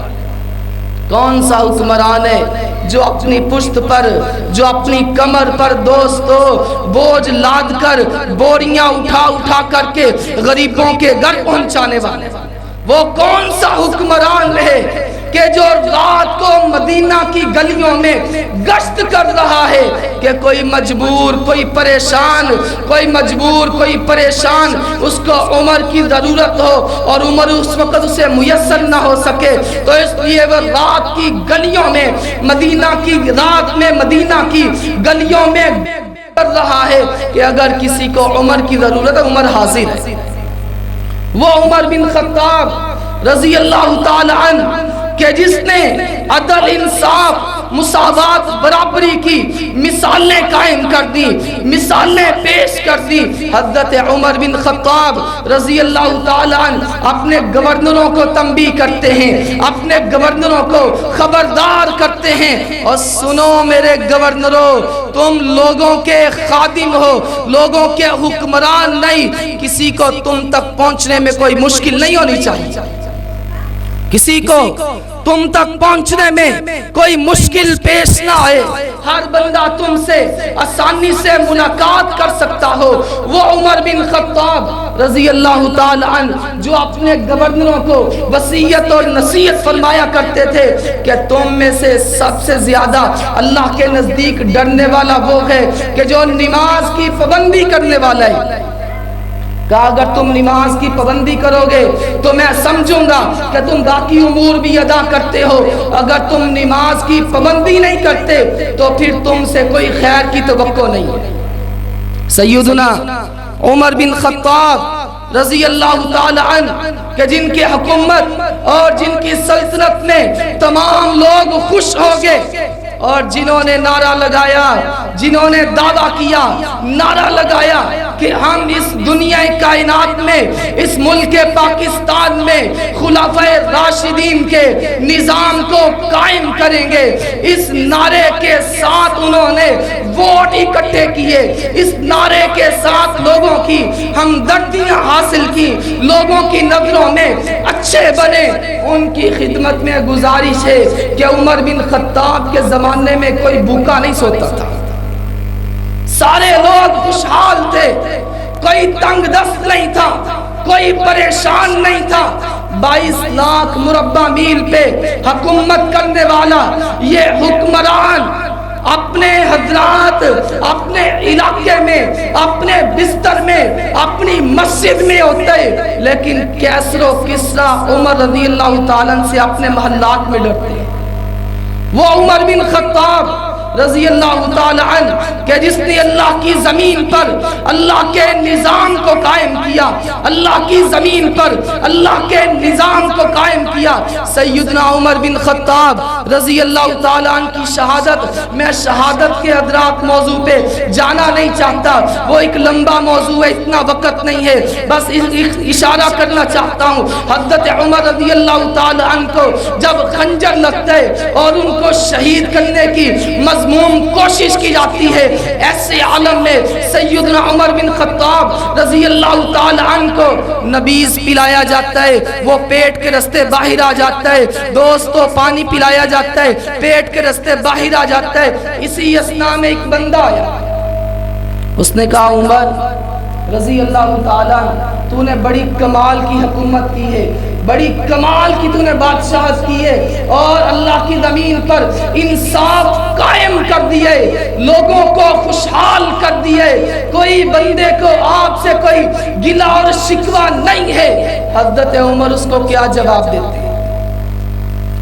کون سا حکمران ہے جو اپنی پشت پر، جو اپنی کمر پر دوستو بوجھ لاد کر بوریاں اٹھا کر کے غریبوں کے گھر پہنچانے والے؟ وہ کون سا حکمران ہے کہ جو رات کو مدینہ کی گلیوں میں گشت کر رہا ہے کہ کوئی مجبور، کوئی پریشان، کوئی مجبور، کوئی پریشان اس کو عمر کی ضرورت ہو اور عمر اس وقت اسے میسر نہ ہو سکے، تو اس لیے وہ رات کی گلیوں میں، مدینہ کی رات میں مدینہ کی گلیوں میں کر رہا ہے کہ اگر کسی کو عمر کی ضرورت ہے عمر حاضر ہے۔ وہ عمر بن خطاب رضی اللہ تعالی عنہ کہ جس نے عدل، انصاف، مساوات، برابری کی مثالیں قائم کر دی، مثالیں پیش کر دی۔ حضرت عمر بن خطاب رضی اللہ تعالیٰ عنہ اپنے گورنروں کو تنبیہ کرتے ہیں، اپنے گورنروں کو خبردار کرتے ہیں، اور سنو میرے گورنروں، تم لوگوں کے خادم ہو، لوگوں کے حکمران نہیں، کسی کو تم تک پہنچنے میں کوئی مشکل نہیں ہونی چاہیے، کسی کو تم تک پہنچنے میں کوئی مشکل پیش نہ آئے، ہر بندہ تم سے آسانی سے ملاقات کر سکتا ہو۔ وہ عمر بن خطاب رضی اللہ تعالی عنہ جو اپنے گورنروں کو وصیت اور نصیحت فرمایا کرتے تھے کہ تم میں سے سب سے زیادہ اللہ کے نزدیک ڈرنے والا وہ ہے کہ جو نماز کی پابندی کرنے والا ہے۔ کہا اگر تم نماز کی پابندی کرو گے تو میں سمجھوں گا کہ تم باقی امور بھی ادا کرتے ہو، اگر تم نماز کی پابندی نہیں کرتے تو پھر تم سے کوئی خیر کی توقع نہیں ہے۔ سیدنا عمر بن خطاب رضی اللہ تعالی عنہ کہ جن کی حکومت اور جن کی سلطنت میں تمام لوگ خوش ہو گئے، اور جنہوں نے نعرہ لگایا، جنہوں نے دعویٰ کیا، نعرہ لگایا کہ ہم اس دنیا کائنات میں، اس ملک پاکستان میں خلفائے راشدین کے نظام کو قائم کریں گے، اس نعرے کے ساتھ انہوں نے ووٹ اکٹھے کیے، اس نعرے کے ساتھ لوگوں کی ہمدردیاں حاصل کی، لوگوں کی نظروں میں اچھے بنے۔ ان کی خدمت میں گزارش ہے کہ عمر بن خطاب کے زمانے میں کوئی بھوکا نہیں سوتا تھا، سارے لوگ خوشحال تھے، کوئی تنگ دست نہیں تھا، کوئی پریشان نہیں تھا. 22 لاکھ مربع میل پہ حکومت کرنے والا یہ حکمران اپنے حضرات اپنے علاقے میں اپنے بستر میں اپنی مسجد میں ہوتے، لیکن کیسر و کسریٰ عمر رضی اللہ تعالیٰ سے اپنے محلات میں ڈرتے. وہ عمر بن خطاب رضی اللہ تعالی عنہ کہ جس نے اللہ کی زمین پر اللہ کے نظام کو قائم کیا، اللہ کی زمین پر اللہ کے نظام کو قائم کیا. سیدنا عمر بن خطاب رضی اللہ تعالی عنہ کی شہادت، میں شہادت کے ادراک موضوع پہ جانا نہیں چاہتا، وہ ایک لمبا موضوع ہے، اتنا وقت نہیں ہے، بس اشارہ کرنا چاہتا ہوں. حضرت عمر رضی اللہ تعالی عنہ کو جب خنجر لگتا ہے اور ان کو شہید کرنے کی مضمون کوشش کی جاتی ہے، ایسے عالم میں سیدنا عمر بن خطاب رضی اللہ تعالی عنہ کو نبیذ پلایا جاتا ہے، وہ پیٹ کے رستے باہر آ جاتا ہے. دوستو پانی پلایا جاتا ہے، پیٹ کے رستے باہر آ جاتا ہے. اسی اسنا میں ایک بندہ آیا، اس نے کہا عمر رضی اللہ تعالی عنہ تو نے بڑی کمال کی حکومت کی ہے، بڑی کمال کی تو نے بادشاہت کی ہے اور اللہ کی زمین پر انصاف قائم کر دیے، لوگوں کو خوشحال کر دیے، کوئی بندے کو آپ سے کوئی گلہ اور شکوہ نہیں ہے. حضرت عمر اس کو کیا جواب دیتے ہیں؟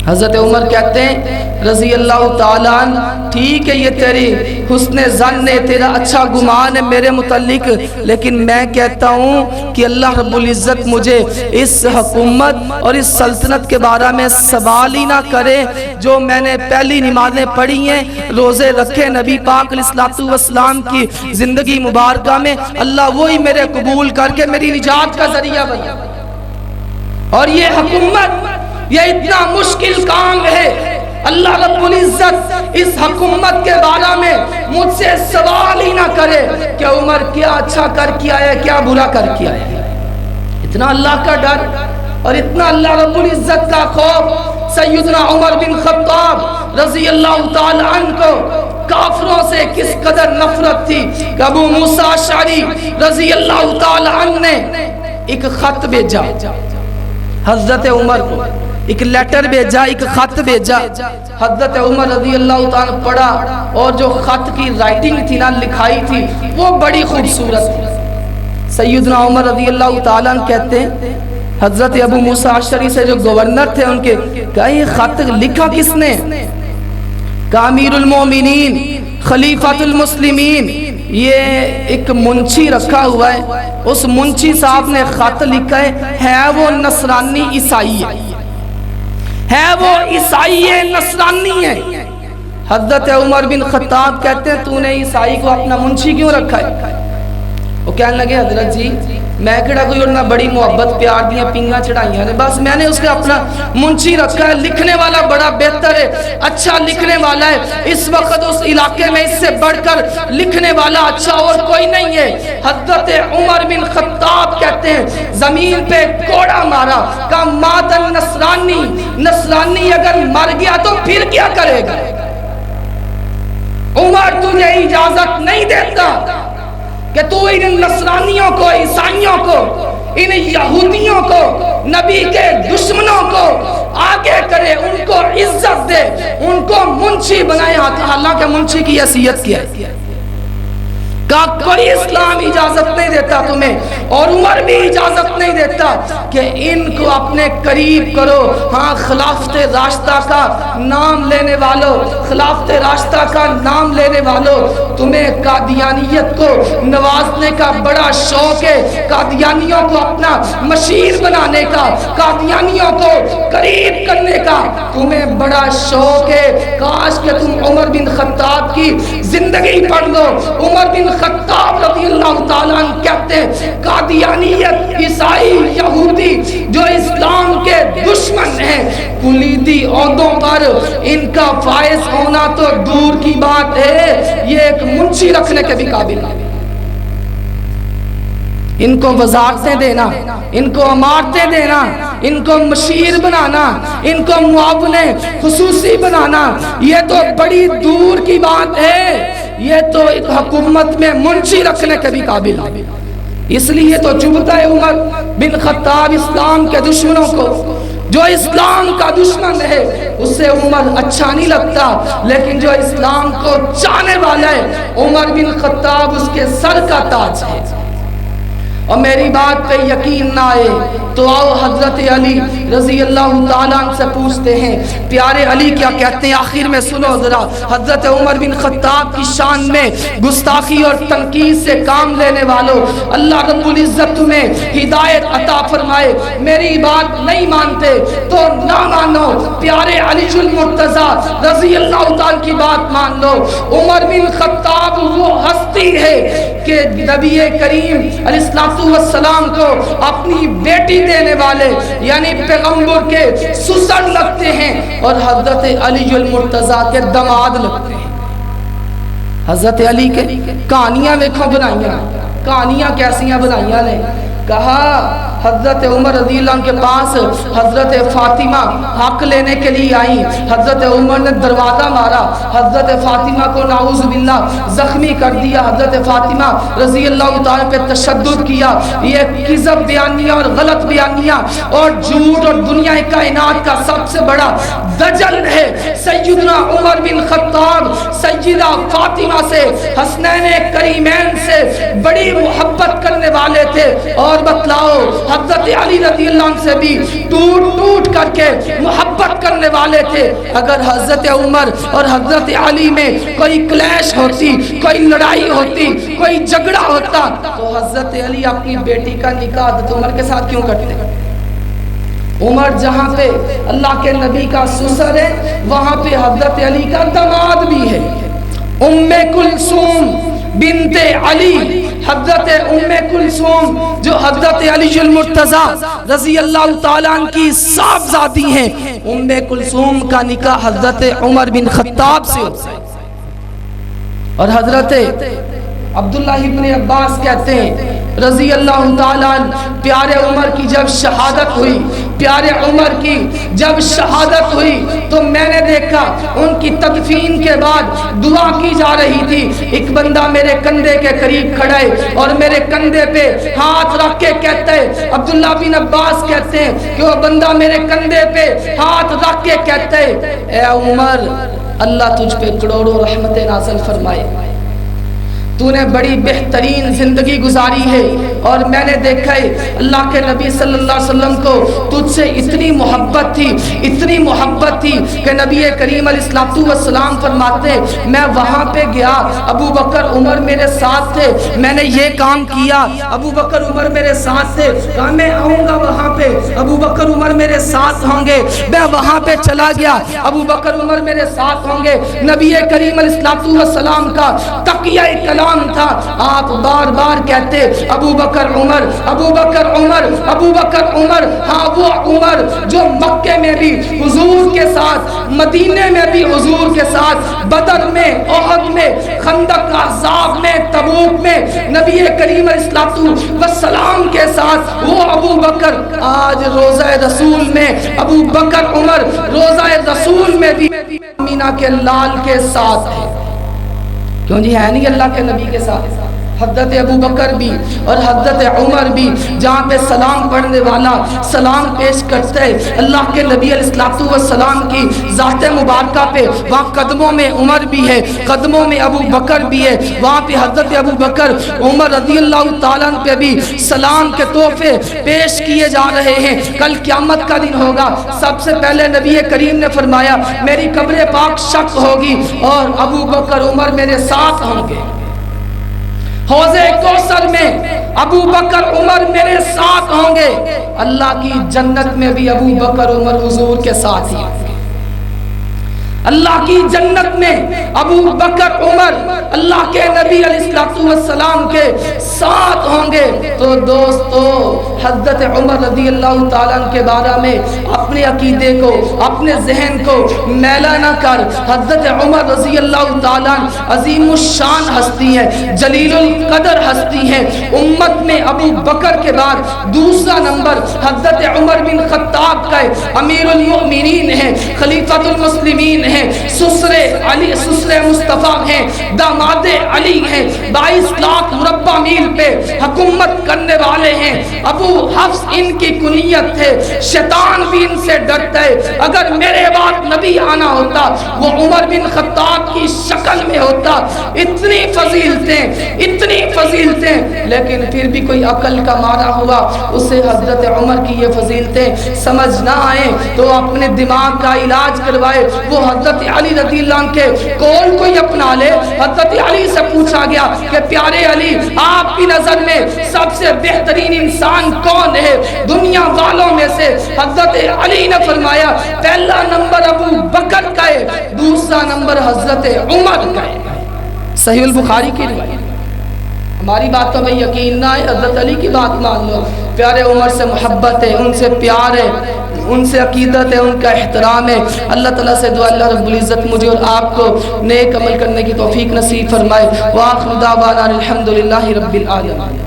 حضرت عمر کہتے ہیں رضی اللہ تعالیٰ عنہ ٹھیک ہے، یہ تیری حسن ظن ہے، تیرا اچھا گمان ہے میرے متعلق، لیکن میں کہتا ہوں کہ اللہ رب العزت مجھے اس حکومت اور اس سلطنت کے بارے میں سوال ہی نہ کرے. جو میں نے پہلی نمازیں پڑھی ہیں، روزے رکھے نبی پاک علیہ الصلوۃ والسلام کی زندگی مبارکہ میں، اللہ وہی میرے قبول کر کے میری نجات کا ذریعہ بنا. اور یہ حکومت یہ اتنا مشکل کام ہے، اللہ رب العزت اس حکومت کے بارے میں مجھ سے سوال ہی نہ کرے کہ عمر کیا اچھا کر کیا ہے، کیا برا کر کیا ہے. اتنا اللہ کا ڈر اور اتنا اللہ رب العزت کا خوف. سیدنا عمر بن خطاب رضی اللہ تعالی عنہ کو کافروں سے کس قدر نفرت تھی کہ ابو موسیٰ اشعری رضی اللہ تعالی عنہ نے ایک خط بھیجا حضرت عمر کو، ایک لیٹر بھیجا، ایک خط بھیجا. حضرت عمر رضی اللہ تعالیٰ پڑھا اور جو خط کی رائٹنگ تھی نا، لکھائی تھی، وہ بڑی خوبصورت تھی. سیدنا عمر رضی اللہ تعالیٰ کہتے ہیں حضرت ابو موسیٰ اشعری سے جو گورنر تھے ان کے، کہا یہ خط لکھا کس نے؟ کہا امیر المومنین خلیفۃ المسلمین، یہ ایک منشی رکھا ہوا ہے، اس منشی صاحب نے خط لکھا ہے وہ نصرانی عیسائی ہے وہ عیسائی ہے، نصرانی ہے. حضرت عمر بن خطاب کہتے ہیں تو نے عیسائی کو اپنا منشی کیوں رکھا ہے؟ وہ کہنے لگے حضرت جی میں کہڑا کوئی اور نہ بڑی محبت پیار دیا پنگا چڑھائیاں نے، بس میں نے اس کا اپنا منشی رکھا ہے، لکھنے والا بڑا بہتر ہے، اچھا لکھنے والا ہے. اس وقت اس علاقے میں اس سے بڑھ کر لکھنے والا اچھا اور کوئی نہیں ہے. حضرت عمر بن خطاب کہتے ہیں زمین پہ کوڑا مارا، کہا مادن نصرانی، نصرانی اگر مر گیا تو پھر کیا کرے گا؟ عمر تجھے اجازت نہیں دیتا کہ تو ان نصرانیوں کو، عیسائیوں کو، ان یہودیوں کو، نبی کے دشمنوں کو آگے کرے، ان کو عزت دے، ان کو منشی بنائے. حالانکہ منشی کی حیثیت کیا ہے؟ کہا کوئی اسلام اجازت نہیں دیتا تمہیں، اور عمر بھی اجازت نہیں دیتا کہ ان کو اپنے قریب کرو. ہاں خلافت راشدہ کا نام لینے والوں، خلافت راشدہ کا نام لینے والوں، تمہیں قادیانیت کو نوازنے کا بڑا شوق ہے، قادیانیوں کو اپنا مشیر بنانے کا، قادیانیوں کو قریب کرنے کا تمہیں بڑا شوق ہے. کاش کہ تم عمر بن خطاب کی زندگی پڑھ لو. عمر بن خطاب رضی اللہ تعالیٰ عنہ کہتے ہیں قادیانیت، عیسائی، یہودی جو اسلام کے دشمن ہیں، کلیدی عہدوں پر ان کا فائز ہونا تو دور کی بات ہے، یہ ایک منشی رکھنے کے بھی قابل نہیں. ان کو وزارتیں دینا، ان کو عمارتیں دینا، ان کو مشیر بنانا، ان کو معاون خصوصی بنانا، یہ تو بڑی دور کی بات ہے. یہ تو ایک حکومت میں منشی رکھنے کے بھی قابل ہے. اس لیے تو چبھتا ہے عمر بن خطاب اسلام کے دشمنوں کو. جو اسلام کا دشمن ہے اس سے عمر اچھا نہیں لگتا، لیکن جو اسلام کو چاہنے والا ہے عمر بن خطاب اس کے سر کا تاج ہے. اور میری بات پہ یقین نہ آئے تو آؤ حضرت علی رضی اللہ تعالیٰ عنہ سے پوچھتے ہیں پیارے علی کیا کہتے ہیں. آخر میں سنو ذرا، حضرت عمر بن خطاب کی شان میں گستاخی اور تنقید سے کام لینے والوں، اللہ رب العزت تمہیں ہدایت عطا فرمائے. میری بات نہیں مانتے تو نہ مانو، پیارے علی المرتضیٰ رضی اللہ تعالیٰ کی بات مان لو. عمر بن خطاب وہ ہستی ہے کہ نبی کریم علیہ السلام کو اپنی بیٹی دینے والے یعنی پیغمبر کے سسر لگتے ہیں اور حضرت علی المرتضیٰ کے داماد لگتے ہیں. حضرت علی کے کہانیاں دیکھو بنائیاں، کہانیاں کیسیاں بنائیاں نے. کہا حضرت عمر رضی اللہ عنہ کے پاس حضرت فاطمہ حق لینے کے لیے آئیں. حضرت عمر نے دروازہ مارا، حضرت فاطمہ کو نعوذ باللہ زخمی کر دیا. حضرت فاطمہ رضی اللہ تعالیٰ پہ تشدد کیا. یہ کذب بیانیہ اور غلط بیانیہ اور جھوٹ اور دنیا کائنات کا سب سے بڑا دجل ہے. سیدنا عمر بن خطاب سیدہ فاطمہ سے، حسنین کریمین سے بڑی محبت کرنے والے تھے. اور بتلاؤ حضرت علی رضی اللہ عنہ سے بھی ٹوٹ ٹوٹ کر کے محبت کرنے والے تھے. اگر حضرت عمر اور حضرت علی میں کوئی کلیش ہوتی، کوئی لڑائی ہوتی، کوئی جھگڑا ہوتا تو حضرت علی اپنی بیٹی کا نکاح حضرت عمر کے ساتھ کیوں کرتے؟ عمر جہاں پہ اللہ کے نبی کا سسر ہے وہاں پہ حضرت علی کا داماد بھی ہے. ام کلثوم بنت علی، حضرت ام کلثوم جو حضرت علی المرتضیٰ رضی اللہ تعالیٰ عنہ کی صاحبزادی ہیں، ام کلثوم کا نکاح حضرت عمر بن خطاب سے ہوتا ہے. اور حضرت عبداللہ ابن عباس کہتے ہیں رضی اللہ تعالیٰ عنہ پیارے عمر کی جب شہادت ہوئی، پیارے عمر کی جب شہادت ہوئی تو میں نے دیکھا ان کی تدفین کے بعد دعا کی جا رہی تھی. ایک بندہ میرے کندھے کے قریب کھڑا ہے اور میرے کندھے پہ ہاتھ رکھ کے کہتا ہے، عبداللہ بن عباس کہتے ہیں کہ وہ بندہ میرے کندھے پہ ہاتھ رکھ کے کہتا ہے اے عمر اللہ تجھ پہ کروڑوں رحمتیں نازل فرمائے، تو نے بڑی بہترین زندگی گزاری ہے. اور میں نے دیکھا ہے اللہ کے نبی صلی اللہ علیہ وسلم کو تجھ سے اتنی محبت تھی، اتنی محبت تھی کہ نبی کریم علیہ السلام فرماتے میں وہاں پہ گیا، ابو بکر عمر میرے ساتھ تھے، میں نے یہ کام کیا، ابو بکر عمر میرے ساتھ تھے، کہا میں آؤں گا وہاں پہ، ابو بکر عمر میرے ساتھ ہوں گے. میں وہاں پہ چلا گیا، ابو بکر عمر میرے ساتھ ہوں گے. نبی کریم علیہ السلام کا تقیہ کلام تھا، آپ بار بار کہتے ابو بکر عمر، ابو بکر عمر، ابو بکر عمر. ہاں وہ عمر جو مکے میں بھی حضور کے ساتھ، مدینے میں بھی حضور کے ساتھ، بدر میں، احد میں، خندق، احزاب میں، تبوک میں نبی کریم علیہ السلام کے ساتھ وہ ابو بکر آج روضہ رسول میں، ابو بکر عمر روضہ رسول میں بھی امینہ کے لال کے ساتھ ہے. کیوں جی ہے نہیں اللہ کے نبی کے ساتھ؟ حضرت ابو بکر بھی اور حضرت عمر بھی جہاں پہ سلام پڑھنے والا سلام پیش کرتے ہیں اللہ کے نبی علیہ السلام کی ذات مبارکہ پہ، وہاں قدموں میں عمر بھی ہے، قدموں میں ابو بکر بھی ہے، وہاں پہ حضرت ابو بکر عمر رضی اللہ تعالیٰ پہ بھی سلام کے تحفے پیش کیے جا رہے ہیں. کل قیامت کا دن ہوگا، سب سے پہلے نبی کریم نے فرمایا میری قبر پاک شق ہوگی اور ابو بکر عمر میرے ساتھ ہوں گے. حوض کوثر میں ابو بکر عمر میرے ساتھ ہوں گے. اللہ کی جنت میں بھی ابو بکر عمر حضور کے ساتھ ہی ہوں گے. اللہ کی جنت میں ابو بکر عمر اللہ کے نبی علیہ السلام کے ساتھ ہوں گے. تو دوستو حضرت عمر رضی اللہ تعالیٰ کے بارے میں اپنے عقیدے کو، اپنے ذہن کو میلا نہ کر. حضرت عمر رضی اللہ تعالیٰ عظیم الشان ہستی ہے، جلیل القدر ہستی ہے. امت میں ابو بکر کے بعد دوسرا نمبر حضرت عمر بن خطاب کا ہے. امیر المؤمنین ہیں، خلیفۃ المسلمین ہیں، سسر علی، سسر مصطفیٰ ہیں، داماد علی ہیں. 22 لاکھ مربع میل پہ حکومت کرنے والے ہیں. ابو حفص ان کی کنیت تھے. شیطان بھی ان سے ڈرتا ہے. اگر میرے بعد نبی آنا ہوتا وہ عمر بن خطاب کی شکل میں ہوتا. اتنی فضیلتیں لیکن پھر بھی کوئی عقل کا مارا ہوا اسے حضرت عمر کی یہ فضیلتیں سمجھ نہ آئیں تو اپنے دماغ کا علاج کروائے. وہ حضرت علی رضی اللہ عنہ کے قول کو ہی اپنا لے. حضرت علی سے پوچھا گیا کہ پیارے علی آپ کی نظر میں سب سے بہترین انسان کون ہے دنیا والوں میں سے؟ حضرت علی نے فرمایا پہلا نمبر ابو بکر کا ہے, دوسرا نمبر حضرت عمر کا ہے. صحیح البخاری کی روایت. ہماری باتوں میں یقین نہ ہے, حضرت علی کی بات مان لو. پیارے عمر سے محبت ہے, ان سے پیار ہے, ان سے عقیدت ہے, ان کا احترام ہے. اللہ تعالیٰ سے دعا اللہ رب العزت مجھے اور آپ کو نیک عمل کرنے کی توفیق نصیب فرمائے. وآخر دعوانا الحمدللہ رب العالمین.